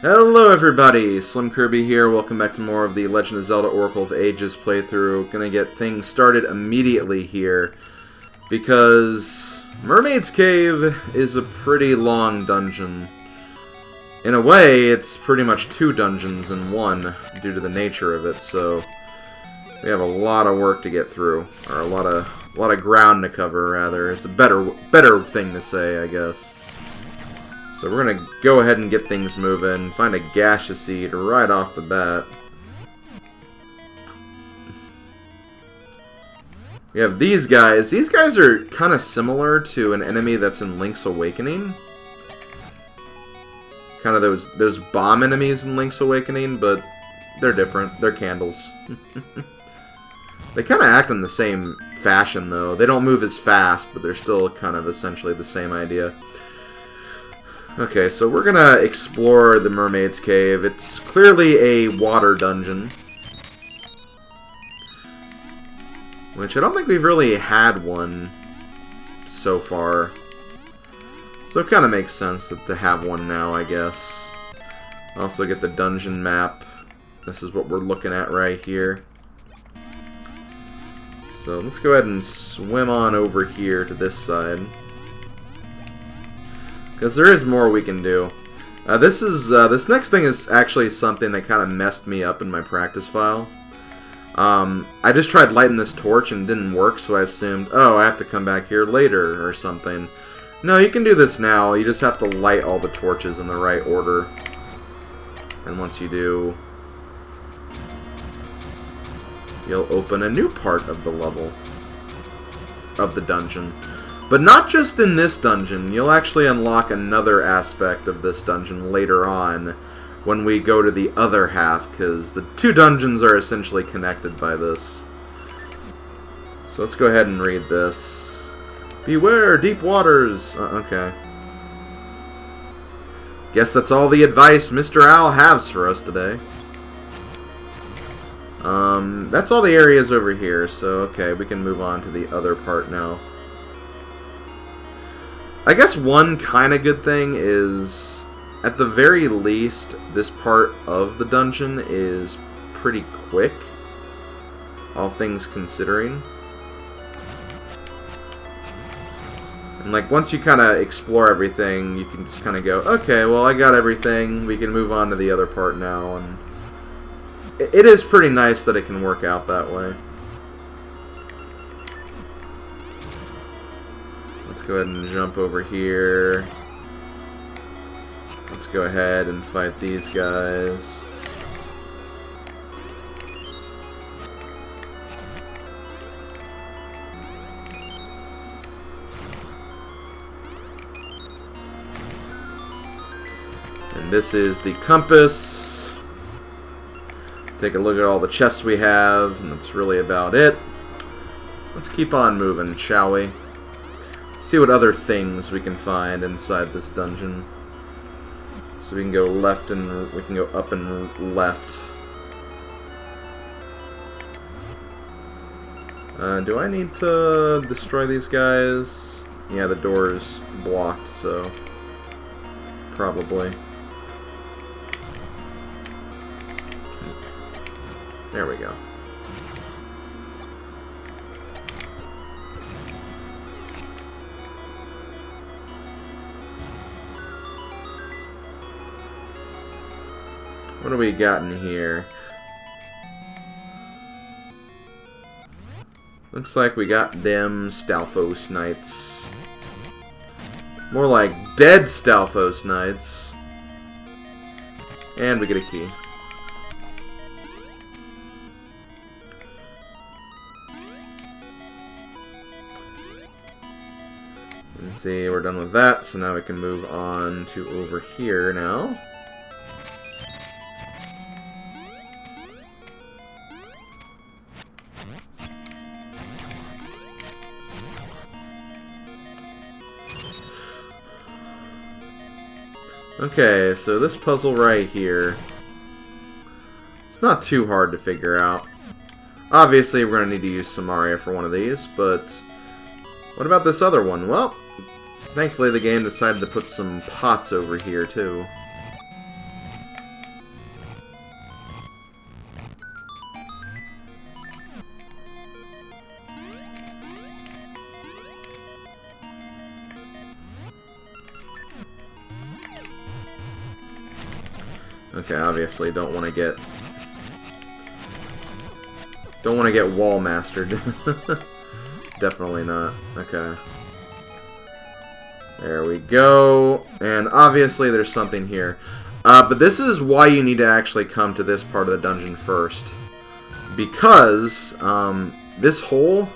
Hello everybody, Slim Kirby here, welcome back to more of the Legend of Zelda Oracle of Ages playthrough. Gonna get things started immediately here, because Mermaid's Cave is a pretty long dungeon. In a way, it's pretty much two dungeons in one, due to the nature of it, so we have a lot of work to get through, or a lot of ground to cover, rather. It's a better thing to say, I guess. So we're going to go ahead and get things moving, find a gaseous seed right off the bat. We have these guys. These guys are kind of similar to an enemy that's in Link's Awakening. Kind of those bomb enemies in Link's Awakening, but they're different. They're candles. They kind of act in the same fashion, though. They don't move as fast, but they're still kind of essentially the same idea. Okay, so we're gonna explore the Mermaid's Cave. It's clearly a water dungeon, which I don't think we've really had one so far. So it kind of makes sense to have one now, I guess. Also get the dungeon map. This is what we're looking at right here. So let's go ahead and swim on over here to this side, because there is more we can do. This next thing is actually something that kind of messed me up in my practice file. I just tried lighting this torch and it didn't work, so I assumed, oh, I have to come back here later or something. No, you can do this now. You just have to light all the torches in the right order. And once you do, you'll open a new part of the level, of the dungeon. But not just in this dungeon, you'll actually unlock another aspect of this dungeon later on when we go to the other half, because the two dungeons are essentially connected by this. So let's go ahead and read this. Beware, deep waters! Okay. Guess that's all the advice Mr. Owl has for us today. That's all the areas over here, so okay, we can move on to the other part now. I guess one kind of good thing is, at the very least, this part of the dungeon is pretty quick, all things considering. And like, once you kind of explore everything, you can just kind of go, okay, well, I got everything, we can move on to the other part now, and it is pretty nice that it can work out that way. Let's go ahead and jump over here. Let's go ahead and fight these guys. And this is the compass. Take a look at all the chests we have, and that's really about it. Let's keep on moving, shall we? See what other things we can find inside this dungeon. So we can go left and we can go up and left. Do I need to destroy these guys? Yeah, the door is blocked, so probably. There we go. What do we got in here? Looks like we got them Stalfos Knights. More like dead Stalfos Knights. And we get a key. See, we're done with that, so now we can move on to over here now. Okay, so this puzzle right here, it's not too hard to figure out. Obviously, we're going to need to use Samaria for one of these, but what about this other one? Well, thankfully the game decided to put some pots over here, too. Okay, obviously don't want to get... Don't want to get wall mastered. Definitely not. Okay. There we go. And obviously there's something here. But this is why you need to actually come to this part of the dungeon first. Because this hole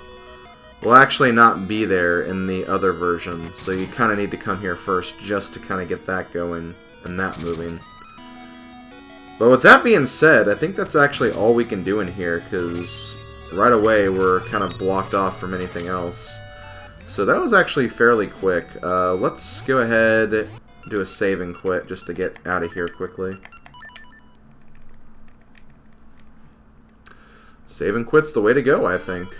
will actually not be there in the other version. So you kind of need to come here first just to kind of get that going and that moving. But with that being said, I think that's actually all we can do in here, because right away we're kind of blocked off from anything else. So that was actually fairly quick. Let's go ahead, do a save and quit just to get out of here quickly. Save and quit's the way to go, I think.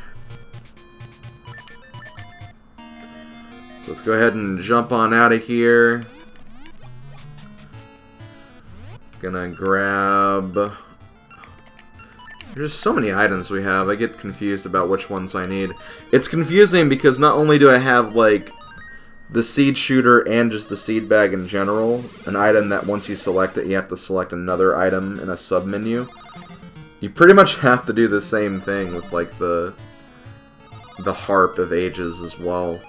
So let's go ahead and jump on out of here. Gonna grab... There's so many items we have, I get confused about which ones I need. It's confusing because not only do I have, like, the seed shooter and just the seed bag in general, an item that once you select it, you have to select another item in a sub-menu. You pretty much have to do the same thing with, like, the Harp of Ages as well.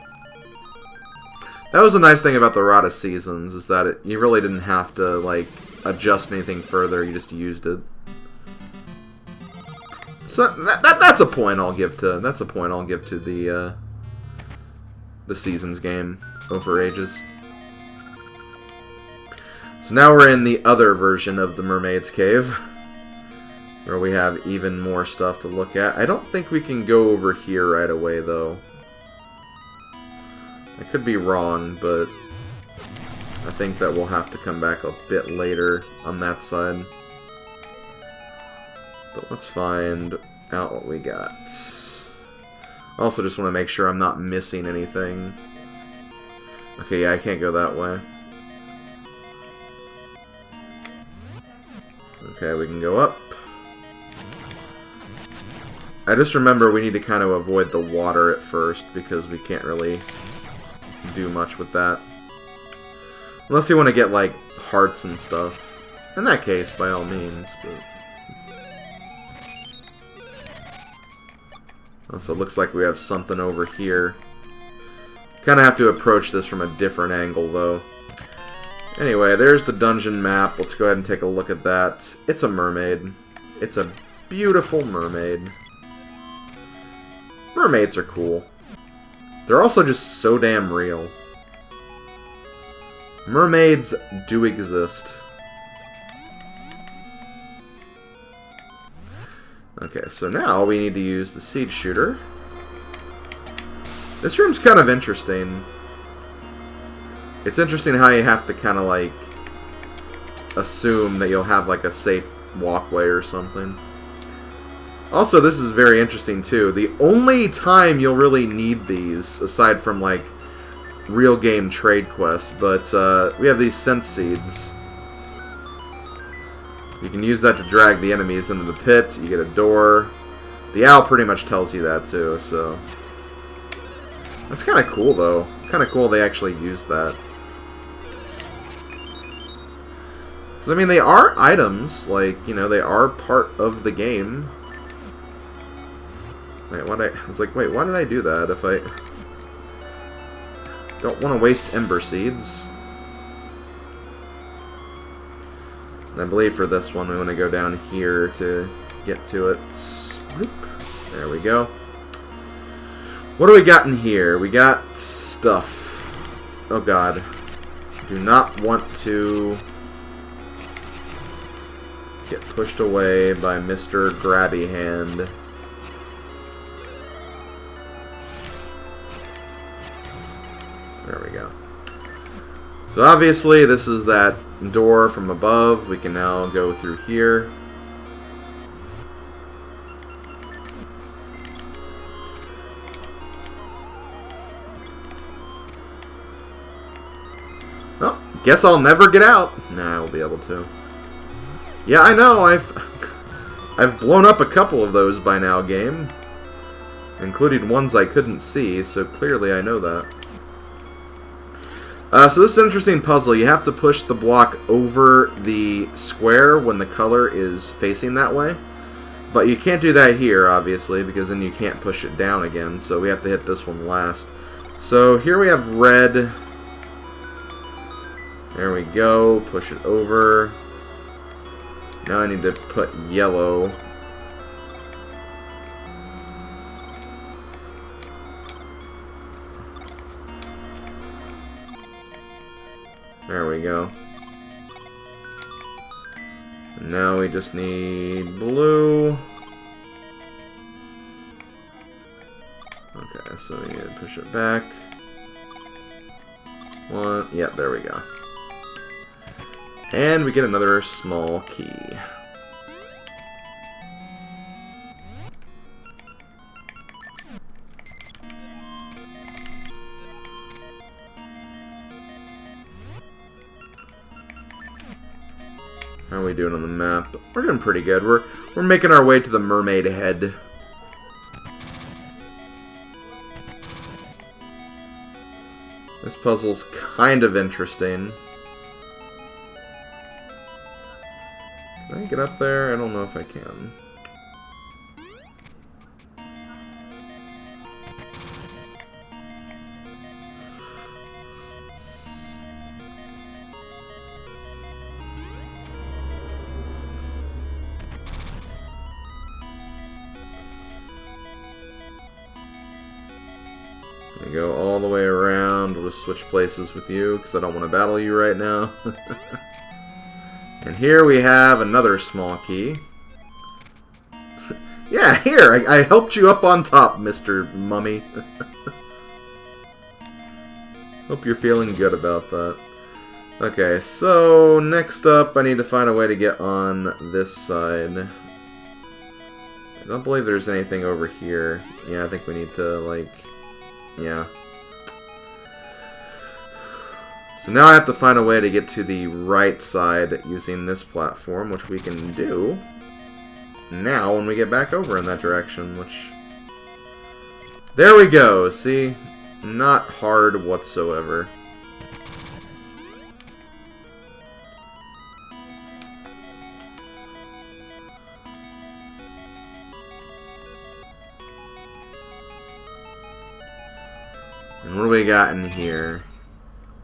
That was a nice thing about the Rod of Seasons, is that you really didn't have to, like, adjust anything further, you just used it. So that's a point I'll give to the Seasons game over Ages. So now we're in the other version of the Mermaid's Cave, where we have even more stuff to look at. I don't think we can go over here right away though. I could be wrong, but I think that we'll have to come back a bit later on that side. But let's find out what we got. I also just want to make sure I'm not missing anything. Okay, yeah, I can't go that way. Okay, we can go up. I just remember we need to kind of avoid the water at first, because we can't really do much with that. Unless you want to get, like, hearts and stuff. In that case, by all means, but... Also, it looks like we have something over here. Kind of have to approach this from a different angle, though. Anyway, there's the dungeon map. Let's go ahead and take a look at that. It's a mermaid. It's a beautiful mermaid. Mermaids are cool. They're also just so damn real. Mermaids do exist. Okay, so now we need to use the seed shooter. This room's kind of interesting. It's interesting how you have to kind of like assume that you'll have like a safe walkway or something. Also, this is very interesting too. The only time you'll really need these, aside from like real game trade quests, but we have these sense seeds. You can use that to drag the enemies into the pit. You get a door. The owl pretty much tells you that too, so... That's kind of cool, though. Kind of cool they actually used that. Because, I mean, they are items. Like, you know, they are part of the game. Wait, I was like, wait, why did I do that if I... Don't want to waste Ember Seeds. And I believe for this one we want to go down here to get to it. Bloop. There we go. What do we got in here? We got stuff. Oh god. Do not want to get pushed away by Mr. Grabby Hand. There we go. So obviously this is that door from above. We can now go through here. Well, guess I'll never get out. Nah, I will be able to. Yeah, I know. I've blown up a couple of those by now, game, including ones I couldn't see. So clearly, I know that. So this is an interesting puzzle. You have to push the block over the square when the color is facing that way. But you can't do that here, obviously, because then you can't push it down again. So we have to hit this one last. So here we have red. There we go. Push it over. Now I need to put yellow. There we go. And now we just need blue. Okay, so we need to push it back. One, yeah, there we go. And we get another small key. How are we doing on the map? We're doing pretty good. We're making our way to the mermaid head. This puzzle's kind of interesting. Can I get up there? I don't know if I can. I go all the way around. We'll just switch places with you because I don't want to battle you right now. And here we have another small key. Yeah, here! I helped you up on top, Mr. Mummy. Hope you're feeling good about that. Okay, so next up I need to find a way to get on this side. I don't believe there's anything over here. Yeah, I think we need to, like... Yeah. So now I have to find a way to get to the right side using this platform, which we can do now when we get back over in that direction, which... There we go! See? Not hard whatsoever. And what do we got in here?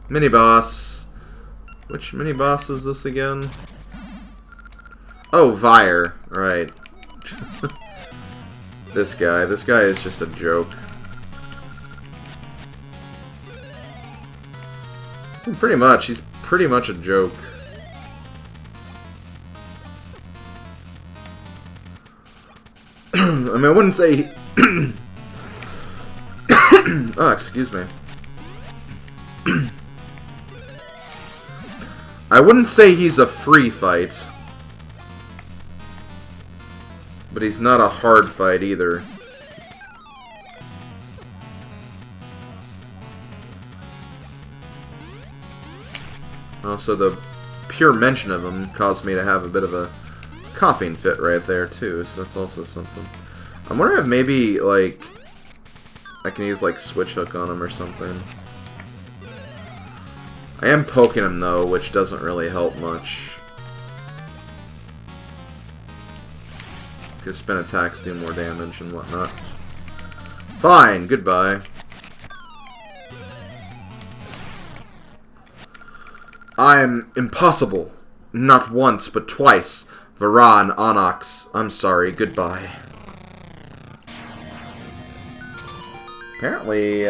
Mini-boss. Which mini-boss is this again? Oh, Vire. Right. This guy is just a joke. Pretty much. He's pretty much a joke. I mean, I wouldn't say... Oh, excuse me. I wouldn't say he's a free fight. But he's not a hard fight either. Also, the pure mention of him caused me to have a bit of a coughing fit right there, too. So that's also something. I'm wondering if maybe, like... I can use, like, Switch Hook on him or something. I am poking him, though, which doesn't really help much. Because spin attacks do more damage and whatnot. Fine, goodbye. I'm impossible. Not once, but twice. Varan, Onyx. I'm sorry, goodbye. Apparently,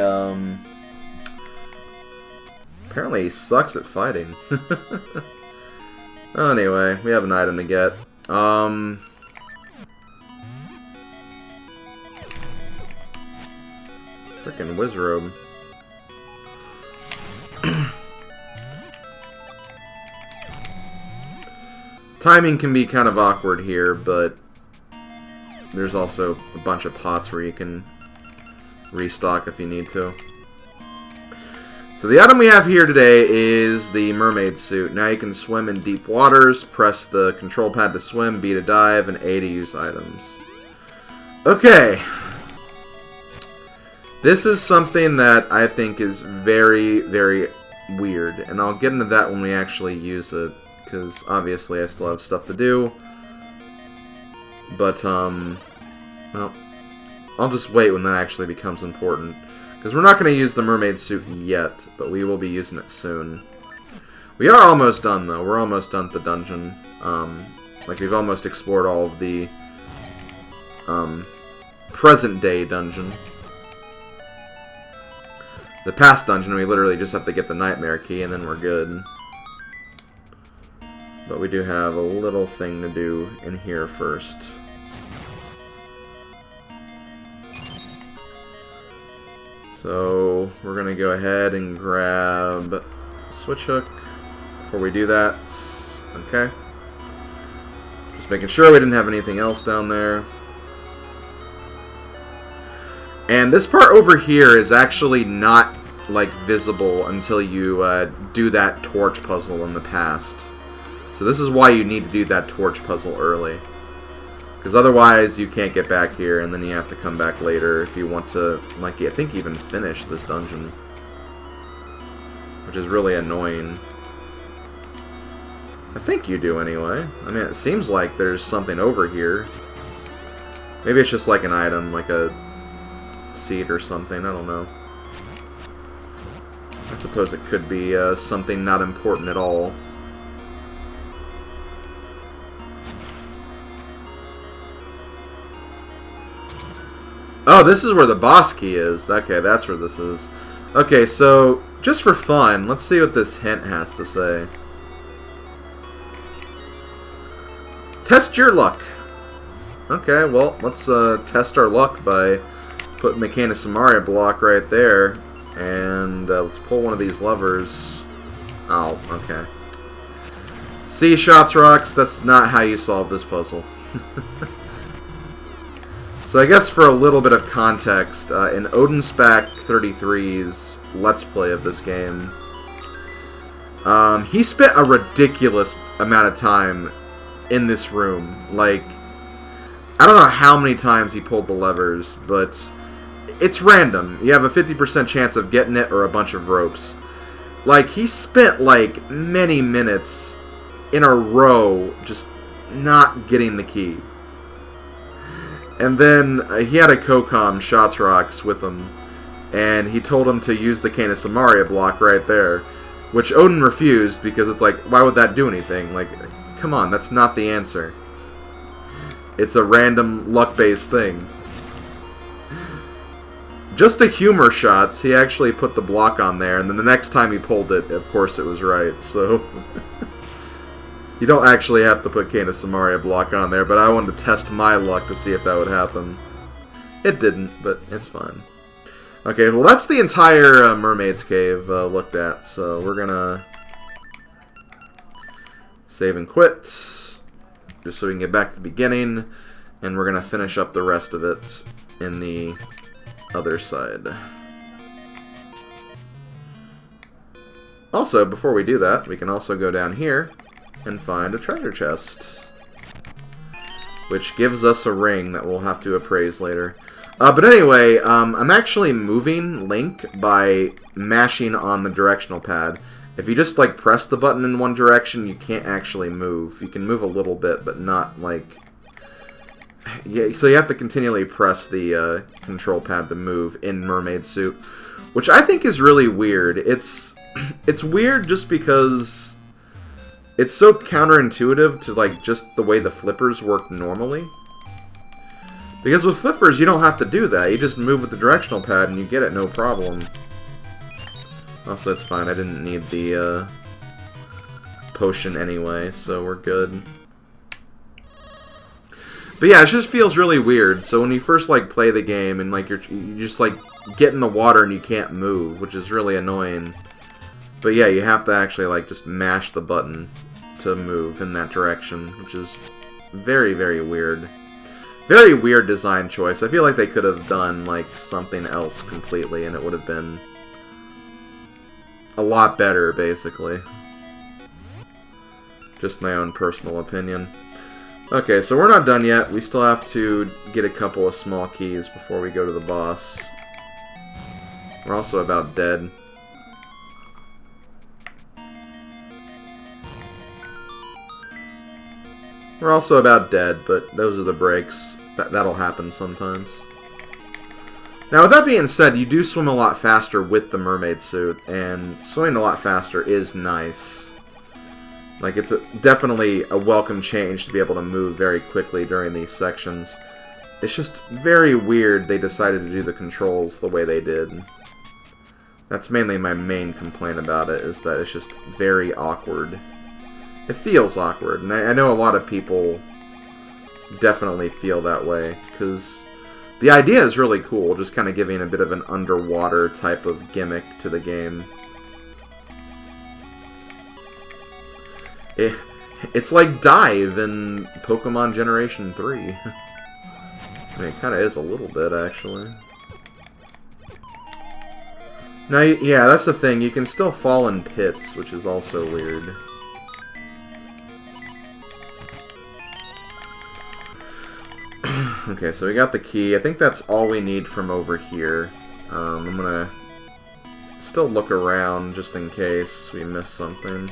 apparently he sucks at fighting. Anyway, we have an item to get. Frickin' Wizrobe. Timing can be kind of awkward here, but there's also a bunch of pots where you can restock if you need to. So the item we have here today is the mermaid suit. Now you can swim in deep waters, press the control pad to swim, B to dive, and A to use items. Okay. This is something that I think is very, very weird. And I'll get into that when we actually use it, because obviously I still have stuff to do. But, well, I'll just wait when that actually becomes important. Because we're not going to use the mermaid suit yet, but we will be using it soon. We are almost done, though. We're almost done with the dungeon. Like, we've almost explored all of the present-day dungeon. The past dungeon, we literally just have to get the nightmare key, and then we're good. But we do have a little thing to do in here first. So, we're going to go ahead and grab switch hook before we do that. Okay. Just making sure we didn't have anything else down there. And this part over here is actually not, like, visible until you do that torch puzzle in the past. So this is why you need to do that torch puzzle early. Because otherwise you can't get back here, and then you have to come back later if you want to, like, I think even finish this dungeon. Which is really annoying. I think you do anyway. I mean, it seems like there's something over here. Maybe it's just like an item, like a seed or something, I don't know. I suppose it could be something not important at all. Oh, this is where the boss key is. Okay, that's where this is. Okay, so, just for fun, let's see what this hint has to say. Test your luck. Okay, well, let's test our luck by putting the Samaria block right there. And let's pull one of these levers. Oh, okay. See, Shots Rocks, that's not how you solve this puzzle. So I guess for a little bit of context, in Odinspec 33's Let's Play of this game, he spent a ridiculous amount of time in this room. Like, I don't know how many times he pulled the levers, but it's random. You have a 50% chance of getting it or a bunch of ropes. Like, he spent, like, many minutes in a row just not getting the key. And then he had a Kokam, Shots Rocks, with him, and he told him to use the Samaria block right there, which Odin refused because it's like, why would that do anything? Like, come on, that's not the answer. It's a random luck-based thing. Just to humor Shots, he actually put the block on there, and then the next time he pulled it, of course it was right, so... You don't actually have to put Samaria block on there, but I wanted to test my luck to see if that would happen. It didn't, but it's fine. Okay, well that's the entire Mermaid's Cave looked at, so we're gonna save and quit, just so we can get back to the beginning, and we're gonna finish up the rest of it in the other side. Also, before we do that, we can also go down here and find a treasure chest, which gives us a ring that we'll have to appraise later. But anyway, I'm actually moving Link by mashing on the directional pad. If you just, like, press the button in one direction, you can't actually move. You can move a little bit, but not, like... Yeah, so you have to continually press the control pad to move in Mermaid Suit, which I think is really weird. It's weird just because... It's so counterintuitive to, like, just the way the flippers work normally. Because with flippers, you don't have to do that. You just move with the directional pad and you get it no problem. Also, it's fine. I didn't need the potion anyway, so we're good. But yeah, it just feels really weird. So when you first, like, play the game and, like, you just, like, get in the water and you can't move, which is really annoying. But yeah, you have to actually, like, just mash the button to move in that direction, which is very, very weird. Very weird design choice. I feel like they could have done, like, something else completely, and it would have been a lot better, basically. Just my own personal opinion. Okay, so we're not done yet. We still have to get a couple of small keys before we go to the boss. We're also about dead. We're also about dead, but those are the breaks. That'll happen sometimes. Now, with that being said, you do swim a lot faster with the mermaid suit, and swimming a lot faster is nice. Like, it's definitely a welcome change to be able to move very quickly during these sections. It's just very weird they decided to do the controls the way they did. That's mainly my main complaint about it, is that it's just very awkward. It feels awkward, and I know a lot of people definitely feel that way, because the idea is really cool, just kind of giving a bit of an underwater type of gimmick to the game. It's like Dive in Pokemon Generation 3. I mean, it kind of is a little bit, actually. Now, yeah, that's the thing. You can still fall in pits, which is also weird. Okay, so we got the key. I think that's all we need from over here. I'm gonna still look around just in case we miss something.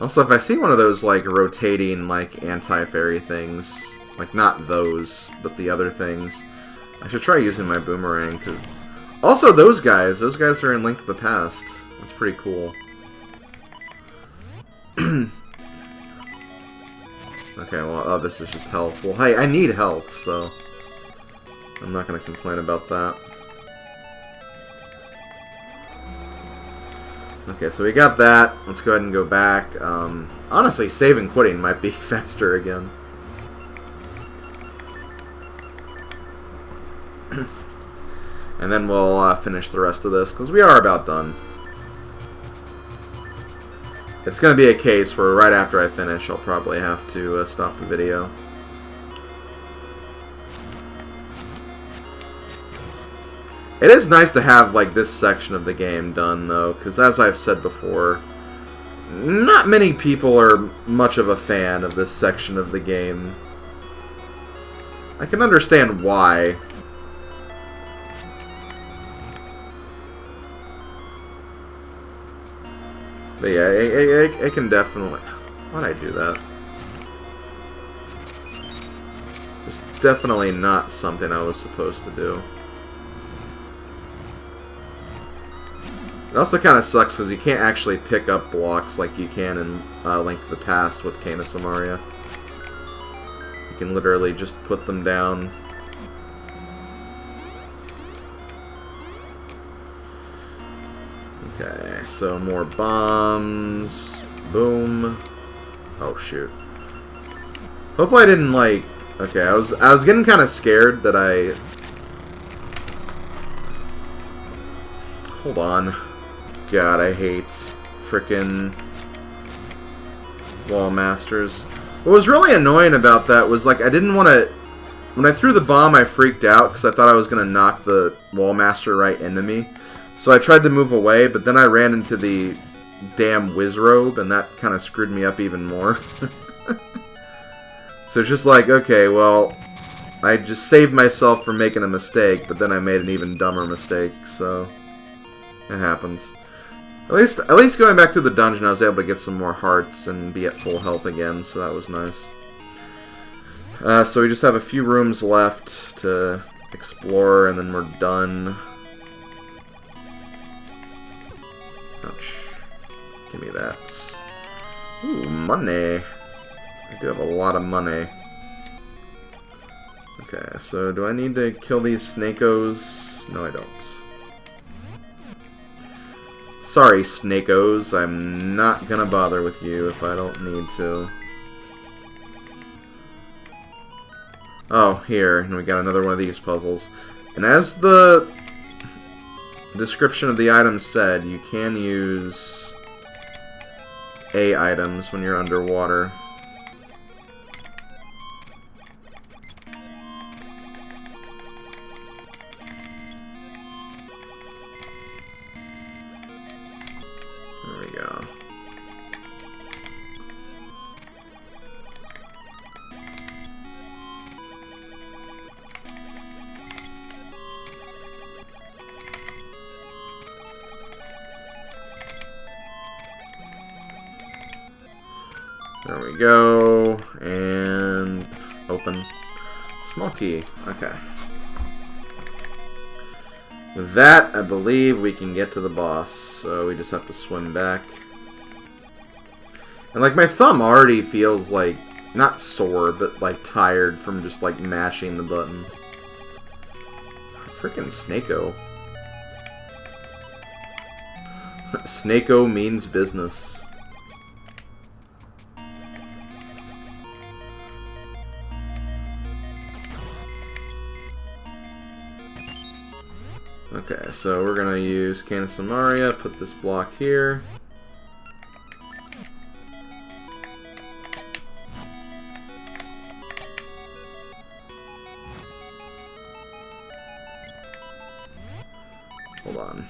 Also, if I see one of those, like, rotating, like, anti-fairy things, like, not those, but the other things, I should try using my boomerang, because... Also, those guys are in Link to the Past. That's pretty cool. Okay, well, oh, this is just health. Well, hey, I need health, so... I'm not going to complain about that. Okay, so we got that. Let's go ahead and go back. Honestly, save and quitting might be faster again. And then we'll finish the rest of this, because we are about done. It's going to be a case where right after I finish, I'll probably have to stop the video. It is nice to have, like, this section of the game done, though, because as I've said before, not many people are much of a fan of this section of the game. I can understand why. But yeah, it can definitely... Why'd I do that? It's definitely not something I was supposed to do. It also kind of sucks because you can't actually pick up blocks like you can in Link to the Past with Kena Samaria. You can literally just put them down. Okay, so more bombs. Boom. Oh shoot. Hopefully I didn't like... Okay, I was getting kind of scared that I... Hold on. God, I hate frickin' wall masters. What was really annoying about that was, like, I didn't want to... When I threw the bomb, I freaked out because I thought I was going to knock the wall master right into me. So I tried to move away, but then I ran into the damn Wizrobe, and that kind of screwed me up even more. So it's just like, okay, well, I just saved myself from making a mistake, but then I made an even dumber mistake, so it happens. At least going back through the dungeon, I was able to get some more hearts and be at full health again, so that was nice. So we just have a few rooms left to explore, and then we're done. Ouch. Give me that. Ooh, money. I do have a lot of money. Okay, so do I need to kill these Snakos? No, I don't. Sorry, Snakos. I'm not gonna bother with you if I don't need to. Oh, here. And we got another one of these puzzles. And as the description of the item said, you can use A items when you're underwater. There we go. There we go. And open. Small key. Okay. With that, I believe we can get to the boss. So we just have to swim back. And like my thumb already feels like, not sore, but like tired from just like mashing the button. Freaking Snako. Snako means business. Okay, so we're gonna use Canis Samaria, put this block here. Hold on.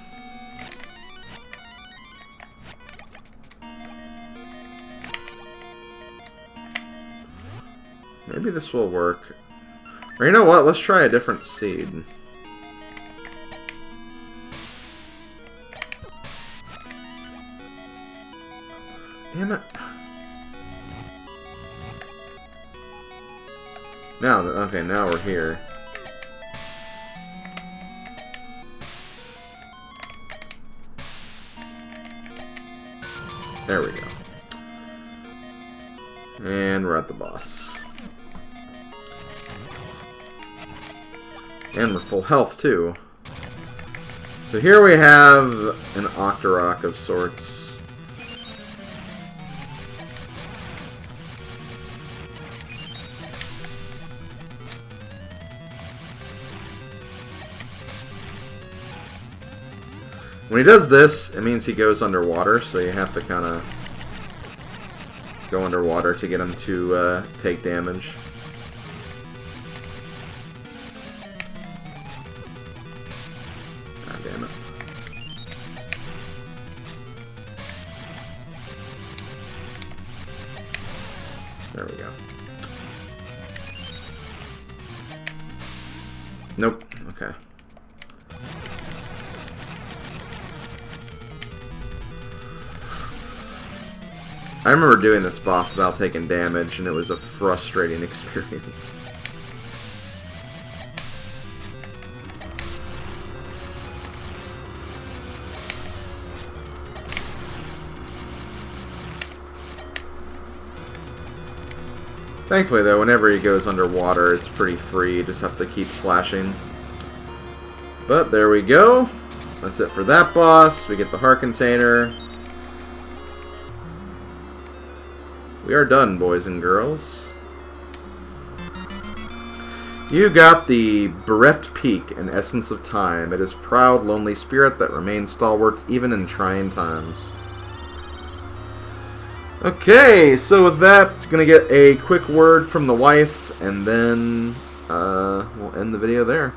Maybe this will work. Or you know what? Let's try a different seed. Damn it. Now, okay, now we're here. There we go. And we're at the boss. And we're full health, too. So here we have an Octorok of sorts. When he does this, it means he goes underwater, so you have to kind of go underwater to get him to take damage. God damn it. There we go. Nope. Okay. I remember doing this boss without taking damage, and it was a frustrating experience. Thankfully, though, whenever he goes underwater, it's pretty free. You just have to keep slashing. But there we go. That's it for that boss. We get the heart container. We are done, boys and girls. You got the bereft peak and essence of time. It is proud, lonely spirit that remains stalwart even in trying times. Okay, so with that, gonna get a quick word from the wife, and then we'll end the video there.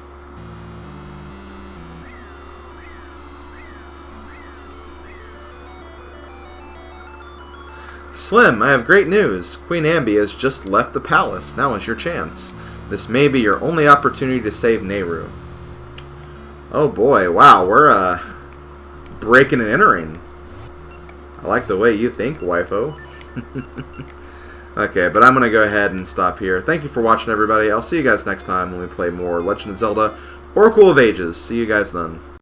Slim, I have great news. Queen Ambi has just left the palace. Now is your chance. This may be your only opportunity to save Nehru. Oh boy, wow, we're breaking and entering. I like the way you think, wifo. Okay, but I'm going to go ahead and stop here. Thank you for watching, everybody. I'll see you guys next time when we play more Legend of Zelda Oracle of Ages. See you guys then.